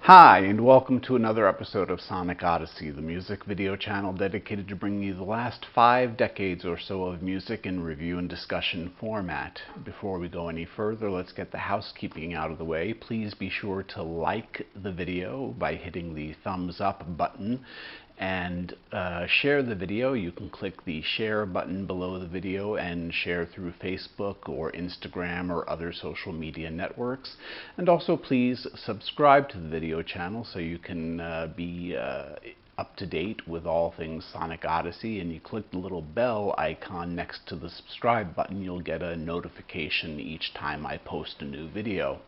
Hi, and welcome to another episode of Sonic Odyssey, the music video channel dedicated to bringing you the last 5 decades or so of music in review and discussion format. Before we go any further, let's get the housekeeping out of the way. Please be sure to like the video by hitting the thumbs up button and share the video. You can click the share button below the video and share through Facebook or Instagram or other social media networks. And also please subscribe to the video channel so you can be up to date with all things Sonic Odyssey, and you click the little bell icon next to the subscribe button. You'll get a notification each time I post a new video.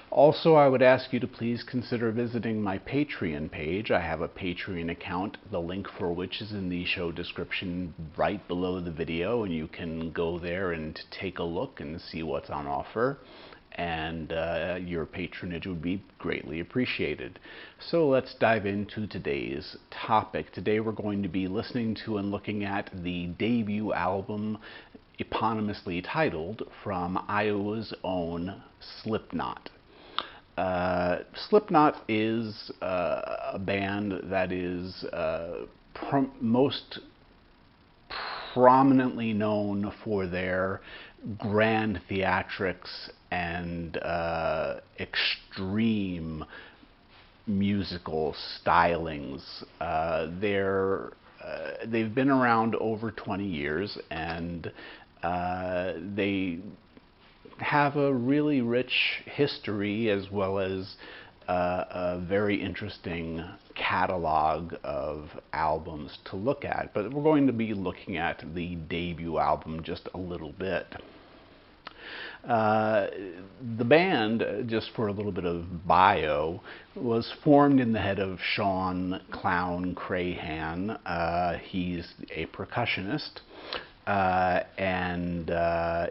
Also, I would ask you to please consider visiting my Patreon page. I have a Patreon account, the link for which is in the show description right below the video, and you can go there and take a look and see what's on offer. And your patronage would be greatly appreciated. So let's dive into today's topic. Today we're going to be listening to and looking at the debut album eponymously titled from Iowa's own Slipknot. Slipknot is a band that is most prominently known for their grand theatrics and extreme musical stylings. They've been around over 20 years, and they have a really rich history as well as a very interesting catalog of albums to look at. But we're going to be looking at the debut album just a little bit. The band, just for a little bit of bio, was formed in the head of Sean "Clown" Crahan. He's a percussionist.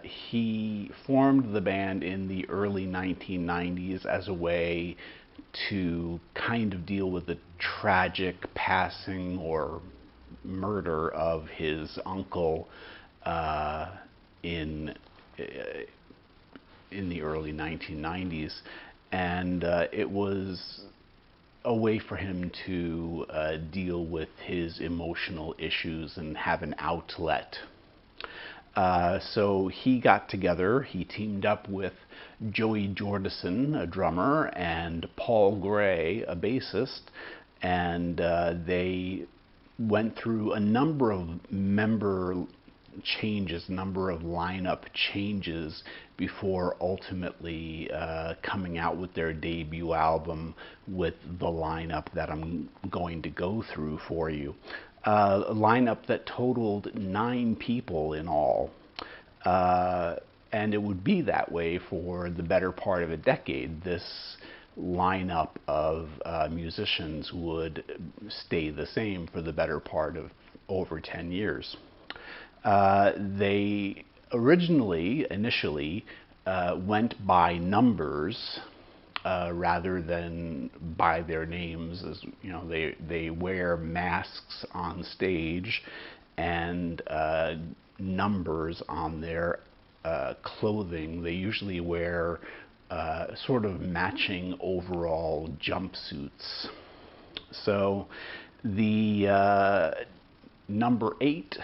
He formed the band in the early 1990s as a way to kind of deal with the tragic passing or murder of his uncle in the early 1990s, and it was a way for him to deal with his emotional issues and have an outlet. So he teamed up with Joey Jordison, a drummer, and Paul Gray, a bassist, and they went through a number of member changes, number of lineup changes before ultimately coming out with their debut album with the lineup that I'm going to go through for you. A lineup that totaled 9 people in all. And it would be that way for the better part of a decade. This lineup of musicians would stay the same for the better part of over 10 years. They initially went by numbers rather than by their names. As you know, they wear masks on stage and numbers on their clothing. They usually wear sort of matching overall jumpsuits. So the number 8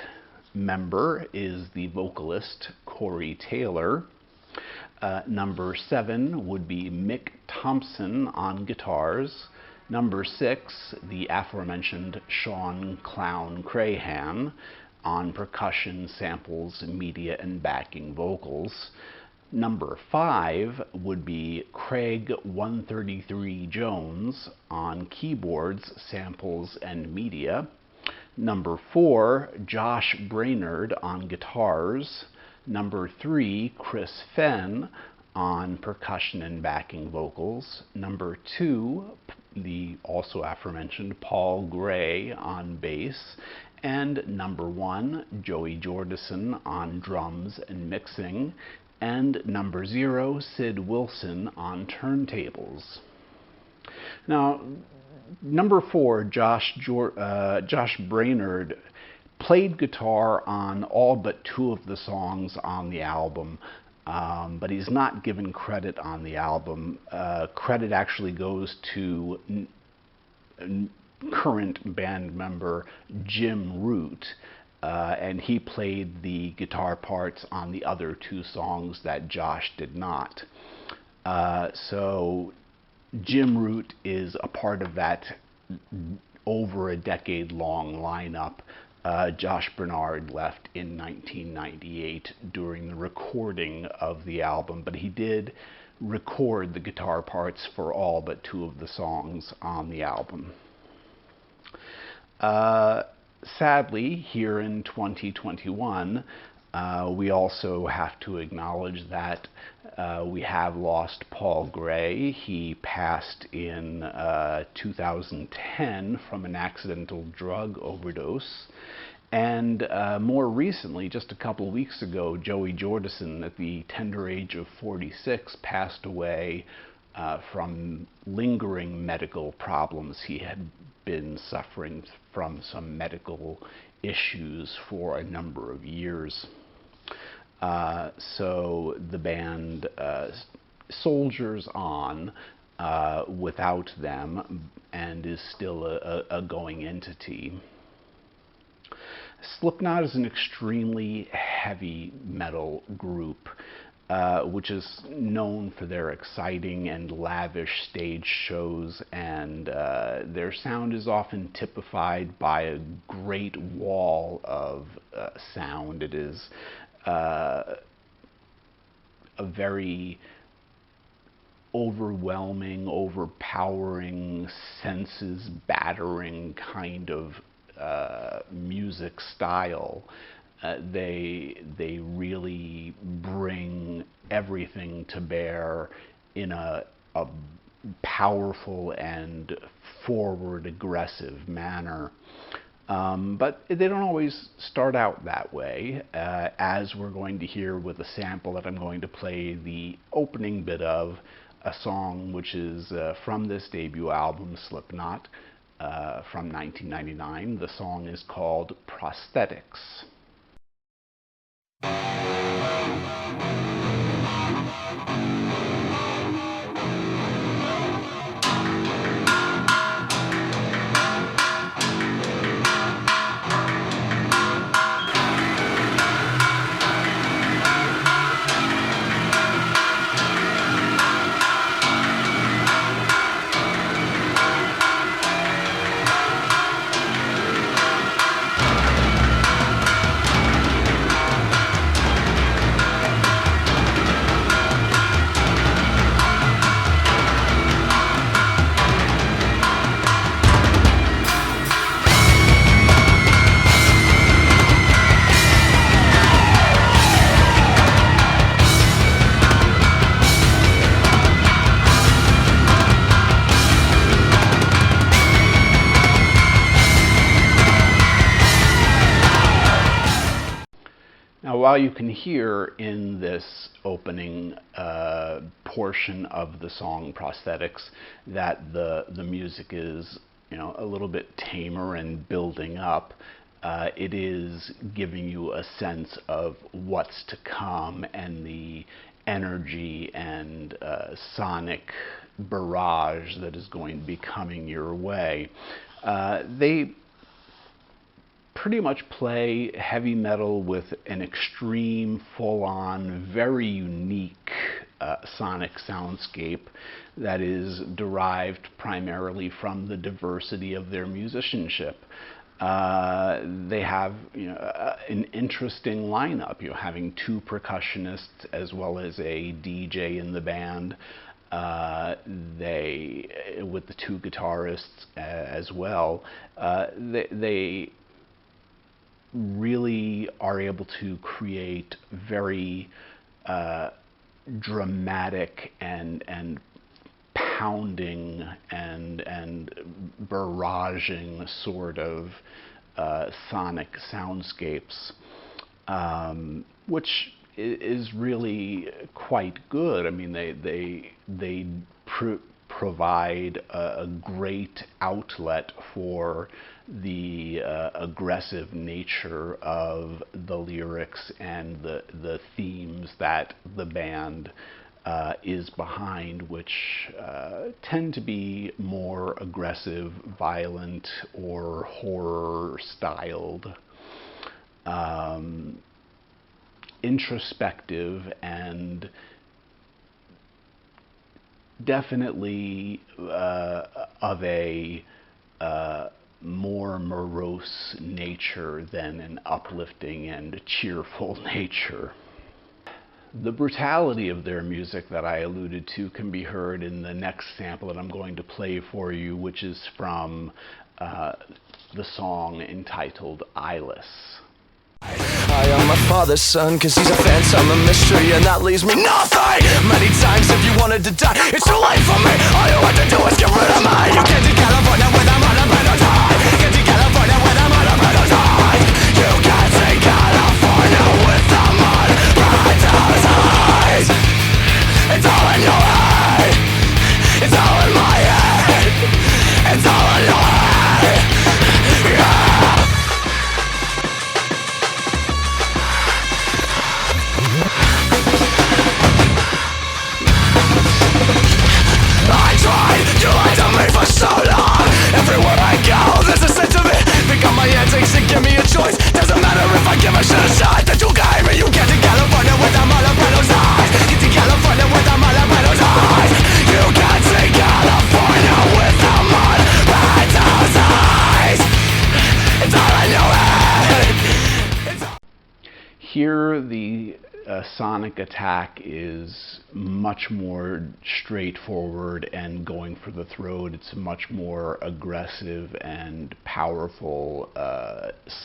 member is the vocalist Corey Taylor. Number 7 would be Mick Thompson on guitars. Number 6, the aforementioned Sean "Clown" Crahan on percussion, samples, media, and backing vocals. Number 5 would be Craig 133 Jones on keyboards, samples, and media. Number 4, Josh Brainerd on guitars. Number 3, Chris Fenn on percussion and backing vocals. Number 2, the also aforementioned Paul Gray on bass. And number 1, Joey Jordison on drums and mixing. And number 0, Sid Wilson on turntables. Now, number 4, Josh Brainerd played guitar on all but 2 of the songs on the album. but he's not given credit on the album. Credit actually goes to current band member Jim Root, and he played the guitar parts on the other two songs that Josh did not. So Jim Root is a part of that over a decade-long lineup. Josh Bernard left in 1998 during the recording of the album, but he did record the guitar parts for all but two of the songs on the album. Sadly, here in 2021, we also have to acknowledge that we have lost Paul Gray. He passed in 2010 from an accidental drug overdose. And more recently, just a couple of weeks ago, Joey Jordison, at the tender age of 46, passed away from lingering medical problems. He had been suffering from some medical issues for a number of years. So the band soldiers on without them and is still a going entity. Slipknot is an extremely heavy metal group, which is known for their exciting and lavish stage shows, and their sound is often typified by a great wall of sound. It is a very overwhelming, overpowering, senses battering kind of music style. They really bring everything to bear in a powerful and forward aggressive manner. But they don't always start out that way, as we're going to hear with a sample that I'm going to play the opening bit of a song which is from this debut album, Slipknot, from 1999. The song is called Prosthetics. Now, while you can hear in this opening portion of the song Prosthetics that the music is, a little bit tamer and building up, it is giving you a sense of what's to come and the energy and sonic barrage that is going to be coming your way. They pretty much play heavy metal with an extreme, full-on, very unique sonic soundscape that is derived primarily from the diversity of their musicianship. They have an interesting lineup, having two percussionists as well as a DJ in the band. They, with the two guitarists as well, they really are able to create very dramatic and pounding and barraging sort of sonic soundscapes, which is really quite good. I mean, they provide a great outlet for the aggressive nature of the lyrics and the themes that the band is behind, which tend to be more aggressive, violent, or horror-styled, introspective, and definitely of a more morose nature than an uplifting and cheerful nature. The brutality of their music that I alluded to can be heard in the next sample that I'm going to play for you, which is from the song entitled Eyeless. I am my father's son, cause he's a phantom, a mystery, and that leaves me nothing. Many times if you wanted to die, it's too late for me. All you have to do is get rid of me. You get to California with a monopoly die. Get to California with a monopoly die. You get to California with a monopoly eyes. It's all in your head. It's all in my head. It's all in your head. Yeah. You lied to me for so long. Everywhere I go, there's a sense of it. Pick up my antics and give me a choice. Doesn't matter if I give a shit a shot. That you gave me. You get to California with a monopoly eyes. Get to California with a monopoly eyes. You get to California with a monopoly eyes. It's all in your head. Here, the sonic attack is much more straightforward and going for the throat. It's a much more aggressive and powerful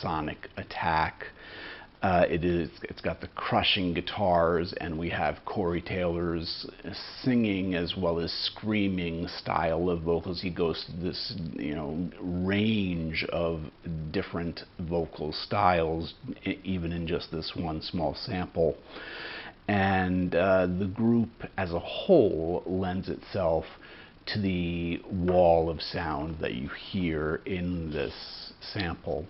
sonic attack. It's got the crushing guitars, and we have Corey Taylor's singing as well as screaming style of vocals. He goes to this, range of different vocal styles, even in just this one small sample. And the group as a whole lends itself to the wall of sound that you hear in this sample.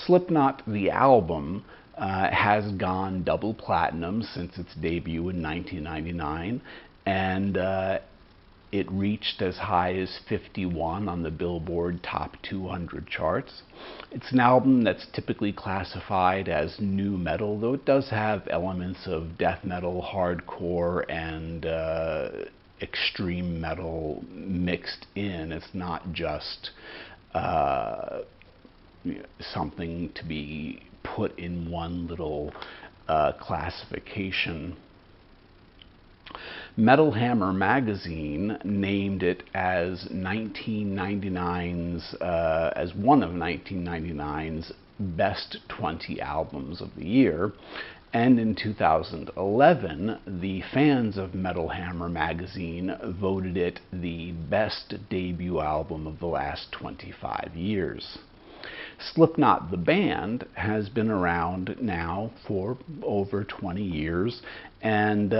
Slipknot, the album, has gone double platinum since its debut in 1999, and it reached as high as 51 on the Billboard Top 200 charts. It's an album that's typically classified as nu metal, though it does have elements of death metal, hardcore, and extreme metal mixed in. It's not just something to be put in one little classification. Metal Hammer magazine named it as 1999's as one of 1999's best 20 albums of the year. And in 2011, the fans of Metal Hammer magazine voted it the best debut album of the last 25 years. Slipknot, the band, has been around now for over 20 years, and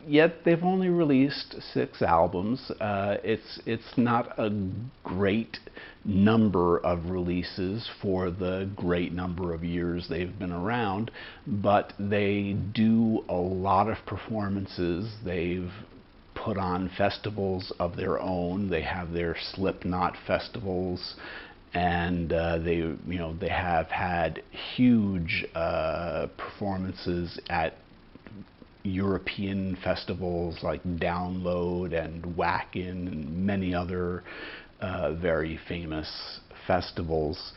yet they've only released 6 albums. It's not a great number of releases for the great number of years they've been around, but they do a lot of performances. They've put on festivals of their own. They have their Slipknot festivals, and they have had huge performances at European festivals like Download and Wacken and many other very famous festivals.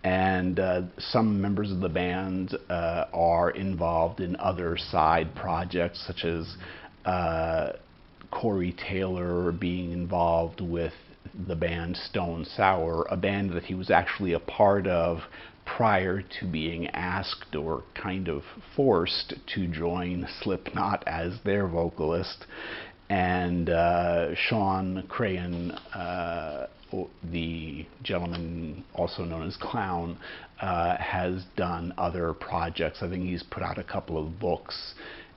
And some members of the band are involved in other side projects, such as Corey Taylor being involved with the band Stone Sour, a band that he was actually a part of prior to being asked or kind of forced to join Slipknot as their vocalist. And Sean Crahan, the gentleman also known as Clown, has done other projects. I think he's put out a couple of books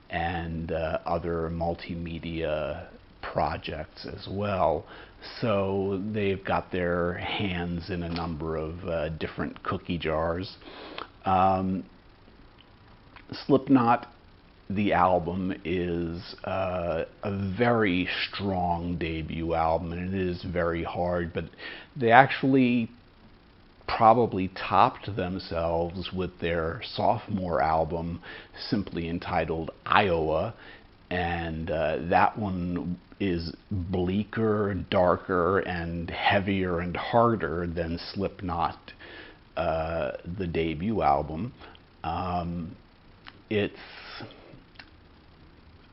and other multimedia projects as well. So they've got their hands in a number of different cookie jars. Slipknot, the album, is a very strong debut album, and it is very hard, but they actually probably topped themselves with their sophomore album, simply entitled Iowa, and that one is bleaker, darker, and heavier and harder than Slipknot, the debut album. It's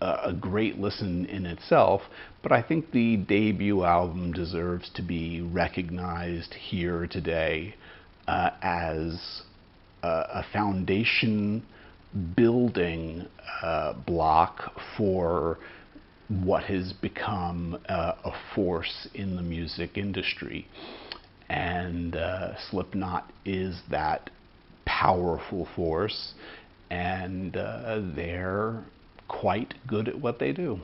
a great listen in itself, but I think the debut album deserves to be recognized here today as a foundation building block for what has become a force in the music industry. And Slipknot is that powerful force, and they're quite good at what they do.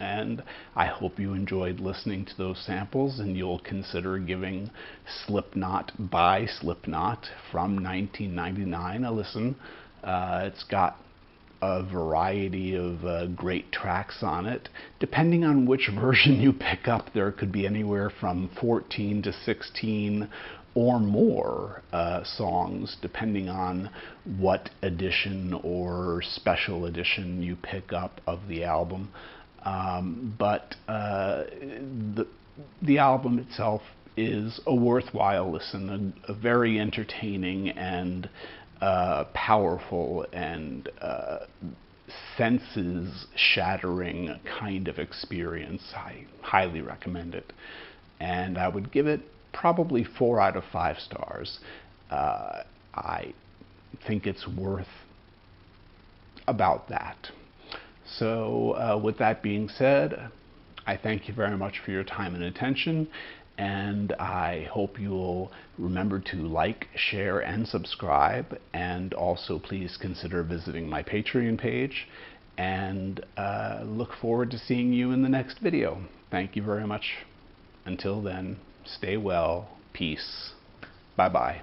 And I hope you enjoyed listening to those samples, and you'll consider giving Slipknot by Slipknot from 1999 a listen. It's got a variety of great tracks on it. Depending on which version you pick up, there could be anywhere from 14 to 16 or more songs, depending on what edition or special edition you pick up of the album. But the album itself is a worthwhile listen, a very entertaining and powerful and senses-shattering kind of experience. I highly recommend it. And I would give it probably 4 out of 5 stars. I think it's worth about that. So with that being said, I thank you very much for your time and attention, and I hope you'll remember to like, share, and subscribe, and also please consider visiting my Patreon page, and look forward to seeing you in the next video. Thank you very much. Until then, stay well, peace, bye-bye.